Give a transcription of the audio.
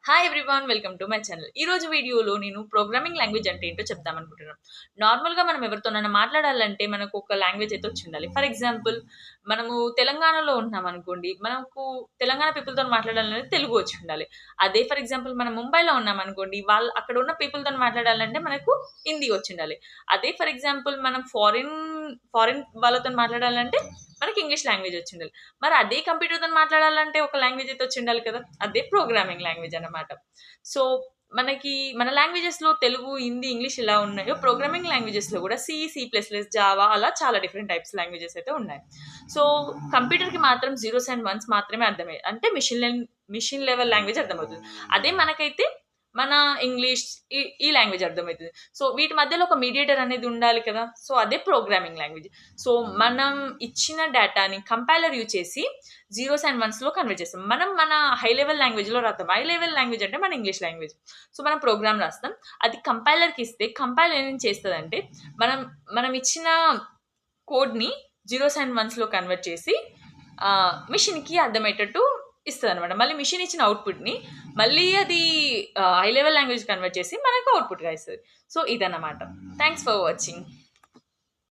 Hi everyone, welcome to my channel. ఈ రోజు వీడియోలో నేను ప్రోగ్రామింగ్ లాంగ్వేజ్ అంటే ఏంటో చెప్దామనుకుంటున్నాను. నార్మల్‌గా మనం ఎవరితోనైనా మాట్లాడాలంటే మనకు ఒక లాంగ్వేజ్ అయితే వచ్చుండాలి. ఫర్ ఎగ్జాంపుల్ మనము తెలంగాణలో ఉంటున్నామనుకోండి, మనకు తెలంగాణ పీపుల్‌తోని మాట్లాడాలంటే తెలుగు వచ్చుండాలి. అదే ఫర్ ఎగ్జాంపుల్ మనం ముంబైలో ఉన్నామనుకోండి, అక్కడ ఉన్న పీపుల్‌తోని మాట్లాడాలంటే మనకు హిందీ వచ్చుండాలి. అదే ఫర్ ఎగ్జాంపుల్ మనం ఫారిన్ వాళ్ళతోని మాట్లాడాలంటే మనకి ఇంగ్లీష్ లాంగ్వేజ్ వచ్చుండాలి. మరి అదే కంప్యూటర్‌తోని మాట్లాడాలంటే ఒక లాంగ్వేజ్ అయితే వచ్చుండాలి కదా! అదే ప్రోగ్రామింగ్ లాంగ్వేజ్ అన్నమాట. సో, మనకి మన లాంగ్వేజెస్‌లో తెలుగు, హిందీ, ఇంగ్లీష్ ఎలా ఉన్నాయో ప్రోగ్రామింగ్ లాంగ్వేజెస్‌లో కూడా C, C plus plus, Java అలా చాలా డిఫరెంట్ టైప్స్ లాంగ్వేజెస్ అయితే ఉన్నాయి. సో, కంప్యూటర్‌కి మాత్రం జీరోస్ అండ్ వన్స్ మాత్రమే అర్థమయ్యేది. అంటే మెషిన్ లెవెల్ లాంగ్వేజ్ అర్థమవుతది. అదే మనకైతే మన ఇంగ్లీష్ ఈ లాంగ్వేజ్ అర్థమైతది. సో, వీటి మధ్యలో ఒక మీడియేటర్ అనేది ఉండాలి కదా! సో, అదే ప్రోగ్రామింగ్ లాంగ్వేజ్. సో, మనం ఇచ్చిన డేటాని కంపైలర్ యూజ్ చేసి జీరోస్ అండ్ వన్స్‌లో కన్వర్ట్ చేస్తాం. మనం మన హై లెవెల్ లాంగ్వేజ్‌లో రాస్తాం. హై లెవెల్ లాంగ్వేజ్ అంటే మన ఇంగ్లీష్ లాంగ్వేజ్. సో, మనం ప్రోగ్రామ్ రాస్తాం. అది కంపైలర్‌కి ఇస్తే కంపైలర్ ఏం చేస్తదంటే, మనం మనం ఇచ్చిన కోడ్‌ని జీరోస్ అండ్ వన్స్‌లో కన్వర్ట్ చేసి మెషిన్‌కి అర్థమయ్యేటట్టు ఇస్తదనమాట. మళ్ళీ మెషిన్ ఇచ్చిన అవుట్‌పుట్‌ని మళ్ళీ అది హై లెవెల్ లాంగ్వేజ్ కన్వర్ట్ చేసి మనకు అవుట్‌పుట్‌గా ఇస్తది. సో, ఇదన్నమాట. Thanks for watching.